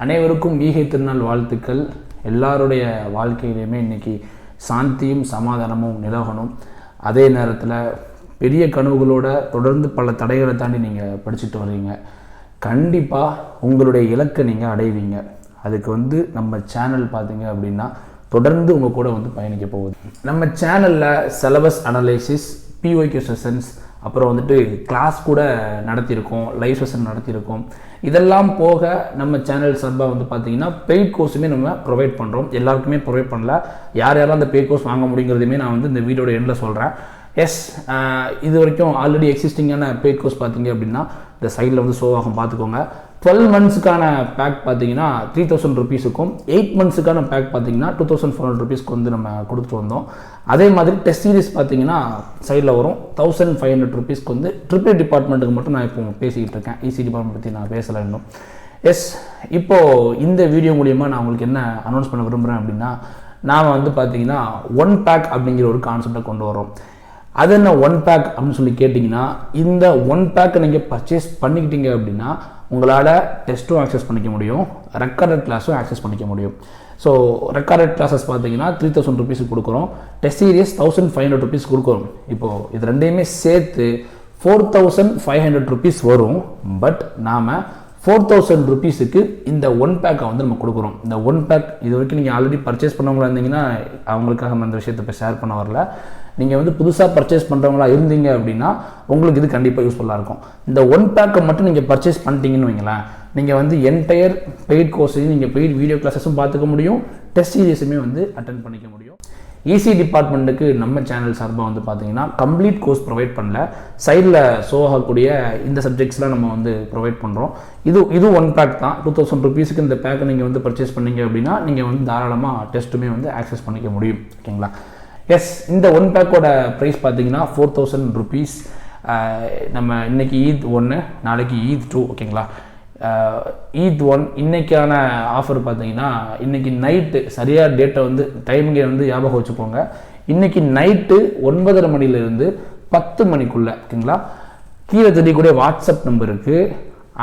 அனைவருக்கும் ஈகை திருநாள் வாழ்த்துக்கள். எல்லாருடைய வாழ்க்கையிலையுமே இன்றைக்கி சாந்தியும் சமாதானமும் நிலவணும். அதே நேரத்தில் பெரிய கனவுகளோட தொடர்ந்து பல தடைகளை தாண்டி நீங்கள் படிச்சுட்டு வர்றீங்க. கண்டிப்பாக உங்களுடைய இலக்கை நீங்கள் அடைவீங்க. அதுக்கு நம்ம சேனல் பார்த்தீங்க அப்படின்னா தொடர்ந்து உங்கள் கூட பயணிக்க போகுது. நம்ம சேனலில் சிலபஸ் அனலைசிஸ், பிஒய்க்யூ செஷன்ஸ், அப்புறம் கிளாஸ் கூட நடத்தியிருக்கோம், லைவ் செஷன் நடத்தியிருக்கோம். இதெல்லாம் போக நம்ம சேனல் சார்பாக பார்த்தீங்கன்னா பெய்ட் கோர்ஸுமே நம்ம ப்ரொவைட் பண்ணுறோம். எல்லாருக்குமே ப்ரொவைட் பண்ணல. யார் யாரும் அந்த பெய்ட் கோர்ஸ் வாங்க முடியுங்கிறதுமே நான் இந்த வீடியோட எண்டில் சொல்கிறேன். எஸ், இது வரைக்கும் ஆல்ரெடி எக்ஸிஸ்டிங்கான பெய்ட் கோர்ஸ் பார்த்தீங்க அப்படின்னா இந்த சைடில் ஷோ ஆகும், பார்த்துக்கோங்க. 12 மந்த்ஸுக்கான பேக் பார்த்தீங்கன்னா 3000 ருபீஸுக்கும், 8 மந்த்ஸுக்கான பேக் பார்த்தீங்கன்னா 2400 ருபீஸ்க்கு நம்ம கொடுத்துட்டு வந்தோம். அதே மாதிரி டெஸ்ட் சீரிஸ் பார்த்தீங்கன்னா சைடில் வரும் 1500 ருபீஸ்க்கு ட்ரிபிள் டிபார்ட்மெண்ட்டுக்கு மட்டும் நான் இப்போ பேசிக்கிட்டு இருக்கேன். இசி டிபார்ட்மெண்ட் பற்றி நான் பேசலை இன்னும். எஸ், இப்போது இந்த வீடியோ மூலிமா நான் உங்களுக்கு என்ன அனௌன்ஸ் பண்ண விரும்புகிறேன் அப்படின்னா, நாம் பார்த்தீங்கன்னா 1 பேக் அப்படிங்கிற ஒரு கான்செப்டை கொண்டு வரோம். அது என்ன 1 பேக் அப்படின்னு சொல்லி கேட்டிங்கன்னா, இந்த 1 பேக்கை நீங்கள் பர்ச்சேஸ் பண்ணிக்கிட்டீங்க அப்படின்னா உங்களால் டெஸ்ட்டும் ஆக்சஸ் பண்ணிக்க முடியும், ரெக்கார்டட் கிளாஸும் ஆக்சஸ் பண்ணிக்க முடியும். ஸோ ரெக்கார்டட் கிளாஸஸ் பார்த்தீங்கன்னா 3000 ருபீஸுக்கு கொடுக்குறோம், டெஸ்ட் சீரியஸ் 1500 ருபீஸ் கொடுக்குறோம். இப்போது இது ரெண்டையுமே சேர்த்து 4500 ருபீஸ் வரும். பட் நாம் 4000 ருபீஸுக்கு இந்த 1 பேக்கை நம்ம கொடுக்குறோம். இந்த 1 பேக் இது வரைக்கும் நீங்கள் ஆல்ரெடி பர்ச்சேஸ் பண்ணவங்களா இருந்தீங்கன்னா அவங்களுக்காக நம்ம அந்த விஷயத்தை இப்போ ஷேர் பண்ண வரல. நீங்கள் புதுசாக பர்ச்சேஸ் பண்ணுறவங்களா இருந்தீங்க அப்படின்னா உங்களுக்கு இது கண்டிப்பாக யூஸ்ஃபுல்லாக இருக்கும். இந்த 1 பேக்கை மட்டும் நீங்கள் பர்ச்சேஸ் பண்ணிட்டீங்கன்னு வைங்களேன், நீங்கள் என்டையர் பெய்ட் கோர்ஸையும் நீங்கள் பெய்ட் வீடியோ கிளாஸஸும் பார்த்துக்க முடியும், டெஸ்ட் சீரியஸுமே அட்டென்ட் பண்ணிக்க முடியும். இசி டிபார்ட்மெண்ட்டுக்கு நம்ம சேனல் சார்பாக பார்த்தீங்கன்னா கம்ப்ளீட் கோர்ஸ் ப்ரொவைட் பண்ணல. சைடில் ஷோ ஆகக்கூடிய இந்த சப்ஜெக்ட்ஸ்லாம் நம்ம ப்ரொவைட் பண்ணுறோம். இது 1 பேக் தான். 2000 ருபீஸுக்கு இந்த பேக்கை நீங்கள் பர்ச்சேஸ் பண்ணீங்க அப்படின்னா நீங்கள் தாராளமாக டெஸ்ட்டுமே ஆக்சஸ் பண்ணிக்க முடியும். ஓகேங்களா? எஸ், இந்த 1 பேக்கோட ப்ரைஸ் பார்த்தீங்கன்னா 4000 ருபீஸ். நம்ம இன்னைக்கு ஈத் 1, நாளைக்கு ஈத் 2. ஓகேங்களா? ஈத் 1 இன்னைக்கான ஆஃபர் பார்த்தீங்கன்னா இன்றைக்கி நைட்டு சரியாக டேட்டை டைமிங்கை ஞாபகம் வச்சுக்கோங்க. இன்றைக்கி நைட்டு 9:30 மணிலேருந்து 10 மணிக்குள்ளே, ஓகேங்களா, கீழே தெரியக்கூடிய வாட்ஸ்அப் நம்பருக்கு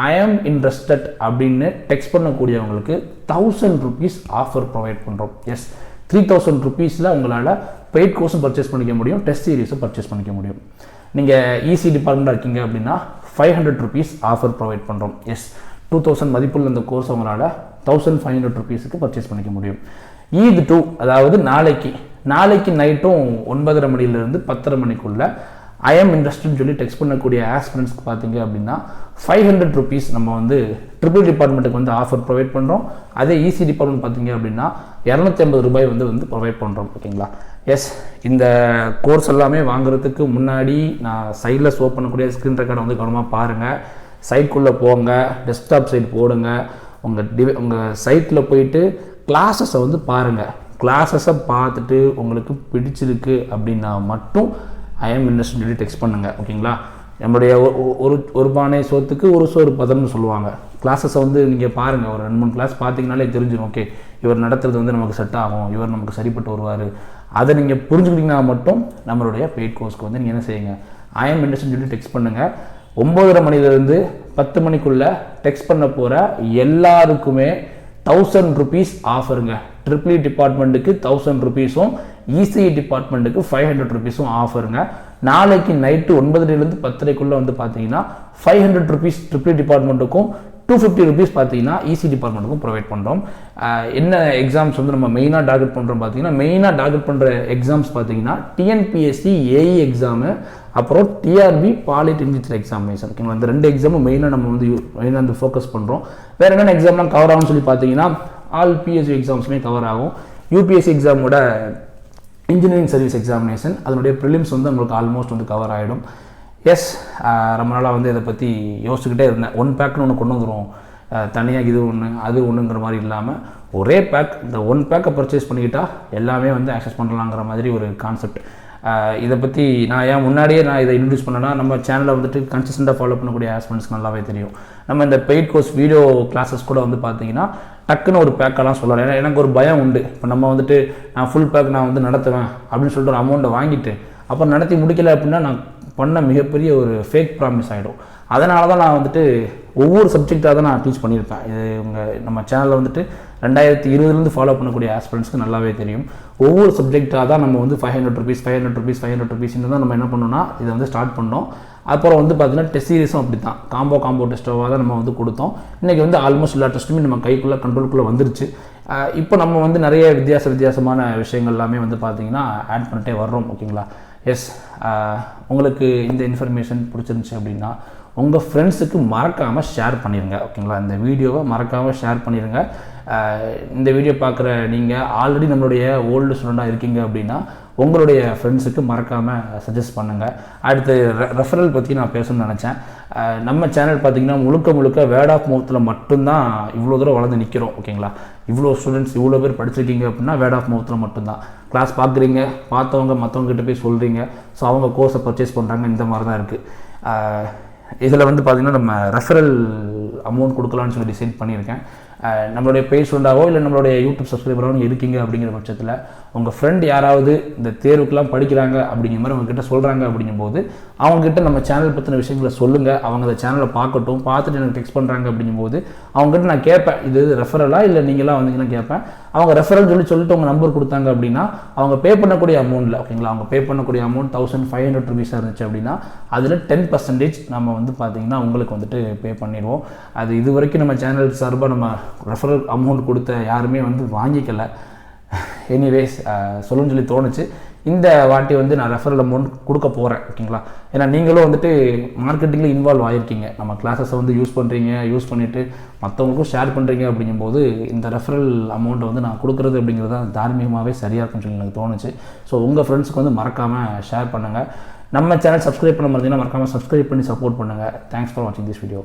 ஐ ஆம் இன்ட்ரெஸ்டட் அப்படின்னு டெக்ஸ்ட் பண்ணக்கூடியவங்களுக்கு 1000 ருபீஸ் ஆஃபர் ப்ரொவைட் பண்ணுறோம். எஸ், 3000 ருபீஸில் உங்களால் பெய்ட் கோர்ஸும் பர்ச்சேஸ் பண்ணிக்க முடியும், டெஸ்ட் சீரிஸும் பர்ச்சேஸ் பண்ணிக்க முடியும். நீங்கள் இசி டிபார்ட்மெண்ட்டாக இருக்கீங்க அப்படின்னா 500 ருபீஸ் ஆஃபர் ப்ரொவைட் பண்ணுறோம். எஸ், 2000 மதிப்புள்ள இந்த கோர்ஸ் உங்களால் 1500 ருபீஸுக்கு பர்ச்சேஸ் பண்ணிக்க முடியும். ஈத் 2, அதாவது நாளைக்கு நைட்டும் 9:30 மணிலேருந்து 10:30 மணிக்குள்ளே ஐ ஆம் இன்ட்ரெஸ்ட்னு சொல்லி டெக்ஸ்ட் பண்ணக்கூடிய ஆஸ்பிரண்ட்ஸ்க்கு பார்த்தீங்க அப்படின்னா 500 ருபீஸ் நம்ம ட்ரிபிள் டிபார்ட்மெண்ட்டுக்கு ஆஃபர் ப்ரொவைட் பண்ணுறோம். அதே இசி டிபார்ட்மெண்ட் பார்த்தீங்க அப்படின்னா 250 ரூபாய் ப்ரொவைட் பண்ணுறோம். ஓகேங்களா? எஸ், இந்த கோர்ஸ் எல்லாமே வாங்குறதுக்கு முன்னாடி நான் சைடில் ஷோ பண்ணக்கூடிய ஸ்க்ரீன் ரெக்கார்டை கவனமாக பாருங்கள். சைட்குள்ளே போங்க, டெஸ்க்டாப் சைட் போடுங்க, உங்கள் சைட்டில் போயிட்டு கிளாஸஸை பாருங்கள். கிளாஸஸை பார்த்துட்டு உங்களுக்கு பிடிச்சிருக்கு அப்படின்னா மட்டும் ஐ ஆம் இன்ட்ரெஸ்ட்னு சொல்லி டெக்ஸ்ட் பண்ணுங்கள். ஓகேங்களா? நம்மளுடைய ஒரு பானை சோத்துக்கு ஒரு சோறு பதம்னு சொல்லுவாங்க. கிளாஸஸை நீங்கள் பாருங்கள், ஒரு 2-3 கிளாஸ் பார்த்தீங்கனாலே தெரிஞ்சிடும். ஓகே, இவர் நடத்துறது நமக்கு செட் ஆகும், இவர் நமக்கு சரிப்பட்டு வருவார். அதை நீங்கள் புரிஞ்சுக்கிட்டீங்கன்னா மட்டும் நம்மளுடைய பெய்ட் கோர்ஸ்க்கு நீங்கள் என்ன செய்யுங்க, ஐ ஆம் இன்ட்ரெஸ்ட்னு சொல்லி டெக்ஸ்ட் பண்ணுங்கள். 9:30 மணிலேருந்து 10 மணிக்குள்ளே டெக்ஸ்ட் பண்ண போகிற எல்லாருக்குமே 1000 ருபீஸ் ஆஃபருங்க. ட்ரிபிள் டிபார்ட்மெண்ட்டுக்கு 1000 ருபீஸும், இசிஐ டிபார்ட்மெண்ட்டுக்கு 500 ருபீஸும் ஆஃபருங்க. நாளைக்கு நைட்டு 9:30லேருந்து 10:30க்குள்ளே பார்த்தீங்கன்னா 500 ருபீஸ் ட்ரிபிள் டிபார்ட்மெண்ட்டுக்கும், 250 ருபீஸ் பார்த்தீங்கன்னா இசி டிபார்ட்மெண்ட்டுக்கும் ப்ரொவைட் பண்ணுறோம். என்ன எக்ஸாம்ஸ் நம்ம மெயினாக டார்கெட் பண்ணுறோம் பார்த்தீங்கன்னா, மெயினாக டார்கெட் பண்ணுற எக்ஸாம்ஸ் பார்த்தீங்கன்னா டிஎன்பிஎஸ்சி ஏஇ எக்ஸாமு, அப்புறம் டிஆர்பி பாலிடெக்னிக்கல் எக்ஸாமினேஷன். ஓகேங்களா? இந்த 2 எக்ஸாமும் மெயினாக நம்ம மெயினாக ஃபோக்கஸ் பண்ணுறோம். வேறு என்னென்ன எக்ஸாம்லாம் கவர் ஆகும்னு சொல்லி பார்த்தீங்கன்னா ஆல் பிஎஸ்சி எக்ஸாம்ஸுமே கவர் ஆகும். யூபிஎஸ்சி எக்ஸாமோட இன்ஜினியரிங் சர்வீஸ் எக்ஸாமினேஷன் அதனுடைய ப்ரிலிம்ஸ் உங்களுக்கு ஆல்மோஸ்ட் கவர் ஆகிடும். எஸ், ரொம்ப நாளாக இதை பற்றி யோசிச்சுக்கிட்டே இருந்தேன். 1 பேக்னு ஒன்று கொண்டு வந்துடும், தனியாக இது ஒன்று அது ஒன்றுங்கிற மாதிரி இல்லாமல் ஒரே பேக், இந்த 1 பேக்கை பர்ச்சேஸ் பண்ணிக்கிட்டால் எல்லாமே ஆக்சஸ் பண்ணலாங்கிற மாதிரி ஒரு கான்செப்ட். இதை பற்றி நான் ஏன் முன்னாடியே இதை இன்ட்ரடியூஸ் பண்ணேன்னா, நம்ம சேனலில் கன்சிஸ்டண்ட்டாக ஃபாலோ பண்ணக்கூடிய ஆஸ்பிரண்ட்ஸ்க்கு நல்லாவே தெரியும். நம்ம இந்த பெய்ட் கோர்ஸ் வீடியோ கிளாஸஸ் கூட பார்த்தீங்கன்னா டக்குன்னு ஒரு பேக்கெல்லாம் சொல்லலாம். ஏன்னா எனக்கு ஒரு பயம் உண்டு. இப்போ நம்ம நான் ஃபுல் பேக் நான் நடத்துவேன் அப்படின்னு சொல்லிட்டு ஒரு அமௌண்ட்டை வாங்கிட்டு அப்புறம் நடத்தி முடிக்கலை அப்படின்னா நான் பண்ண மிகப்பெரிய ஒரு ஃபேக் ப்ராமிஸ் ஆகிடும். அதனால தான் நான் வந்துட்டு ஒவ்வொரு சப்ஜெக்டாக தான் நான் டீச் பண்ணியிருப்பேன். இது நம்ம சேனலில் வந்துட்டு 2020 ஃபாலோ பண்ணக்கூடிய ஆஸ்பிரண்ட்ஸ்க்கு நல்லாவே தெரியும். ஒவ்வொரு சப்ஜெக்டாக தான் நம்ம வந்து 500 rupees தான் நம்ம என்ன பண்ணோம்னா இதை வந்து ஸ்டார்ட் பண்ணோம். அப்புறம் வந்து பார்த்தீங்கன்னா டெஸ்ட் சீரிஸும் அப்படி தான் காம்போ டெஸ்ட்டாக தான் நம்ம வந்து கொடுத்தோம். இன்றைக்கி வந்து ஆல்மோஸ்ட் எல்லா டெஸ்ட்டுமே நம்ம கைக்குள்ளே கண்ட்ரோலுக்குள்ளே வந்துருச்சு. இப்போ நம்ம வந்து நிறைய வித்தியாசமான விஷயங்கள் எல்லாமே வந்து பார்த்திங்கன்னா ஆட் பண்ணிட்டே வர்றோம். ஓகேங்களா? எஸ், உங்களுக்கு இந்த இன்ஃபர்மேஷன் பிடிச்சிருந்துச்சி அப்படின்னா உங்கள் ஃப்ரெண்ட்ஸுக்கு மறக்காமல் ஷேர் பண்ணிடுங்க. ஓகேங்களா? இந்த வீடியோவை மறக்காமல் ஷேர் பண்ணிடுங்க. இந்த வீடியோ பார்க்குற நீங்கள் ஆல்ரெடி நம்மளுடைய ஓல்டு ஸ்டூடெண்ட்டாக இருக்கீங்க அப்படின்னா உங்களுடைய ஃப்ரெண்ட்ஸுக்கு மறக்காமல் சஜஸ்ட் பண்ணுங்கள். அடுத்து ரெஃபரல் பற்றி நான் பேசணும்னு நினச்சேன். நம்ம சேனல் பார்த்திங்கன்னா முழுக்க வேர்ட் ஆஃப் மவுத்தில் மட்டும்தான் இவ்வளோ தூரம் வளர்ந்து நிற்கிறோம். ஓகேங்களா? இவ்வளோ ஸ்டூடெண்ட்ஸ் இவ்வளோ பேர் படிச்சிருக்கீங்க அப்படின்னா வேர்ட் ஆஃப் மவுத்தில் மட்டும்தான். கிளாஸ் பார்க்குறீங்க, பார்த்தவங்க மற்றவங்ககிட்ட போய் சொல்கிறீங்க, ஸோ அவங்க கோர்ஸை பர்ச்சேஸ் பண்ணுறாங்க. இந்த மாதிரி தான் இருக்குது. இதில் வந்து பார்த்திங்கன்னா நம்ம ரெஃபரல் அமௌண்ட் கொடுக்கலான்னு சொல்லி டிசைட் பண்ணியிருக்கேன். நம்மளுடைய பேஜ் ஸ்டூடெண்டாவோ இல்லை நம்மளுடைய யூடியூப் சப்ஸ்கிரைபராகவும் இருக்கீங்க அப்படிங்கிற பட்சத்தில் உங்கள் ஃப்ரெண்ட் யாராவது இந்த தேர்வுக்கெலாம் படிக்கிறாங்க அப்படிங்கிற மாதிரி உங்ககிட்ட சொல்கிறாங்க அப்படிங்கும்போது அவங்ககிட்ட நம்ம சேனல் பற்றின விஷயங்களை சொல்லுங்கள். அவங்க அந்த சேனலை பார்க்கட்டும், பார்த்துட்டு எனக்கு டெக்ஸ்ட் பண்ணுறாங்க அப்படிங்கும்போது அவங்ககிட்ட நான் கேட்பேன், இது ரெஃபரலாக இல்லை நீங்களாம் வந்தீங்கன்னா கேட்பேன். அவங்க ரெஃபரல் சொல்லிட்டு உங்கள் நம்பர் கொடுத்தாங்க அப்படின்னா அவங்க பே பண்ணக்கூடிய அமௌண்ட்டில், ஓகேங்களா, அவங்க பே பண்ணக்கூடிய அமௌண்ட் 1500 rupees இருந்துச்சு அப்படின்னா அதில் 10% நம்ம வந்து பார்த்திங்கன்னா உங்களுக்கு வந்துட்டு பே பண்ணிடுவோம். அது இது வரைக்கும் நம்ம சேனல் சார்பாக நம்ம ரெஃபரல் அமௌண்ட் கொடுத்த யாருமே வந்து வாங்கிக்கல. எனிவேஸ் சொல்லணும்னு சொல்லி தோணுச்சு. இந்த வாட்டி வந்து நான் ரெஃபரல் அமௌண்ட் கொடுக்க போகிறேன். ஓகேங்களா? ஏன்னா நீங்களும் வந்துட்டு மார்க்கெட்டிங்கில் இன்வால்வ் ஆகிருக்கீங்க. நம்ம கிளாஸஸை வந்து யூஸ் பண்ணிவிட்டு மற்றவங்களுக்கும் ஷேர் பண்ணுறீங்க அப்படிங்கும்போது இந்த ரெஃபரல் அமௌண்ட்டை வந்து நான் கொடுக்குறது அப்படிங்கிறது தான் தார்மீகமாகவே சரியாக இருக்குன்னு சொல்லி எனக்கு தோணுச்சு. ஸோ உங்கள் ஃப்ரெண்ட்ஸுக்கு வந்து மறக்காமல் ஷேர் பண்ணுங்கள். நம்ம சேனல் சப்ஸ்கிரைப் பண்ண மாதிரினா மறக்காமல் சப்ஸ்கிரைப் பண்ணி சப்போர்ட் பண்ணுங்கள். தேங்க்ஸ் ஃபார் வாட்சிங் திஸ் வீடியோ.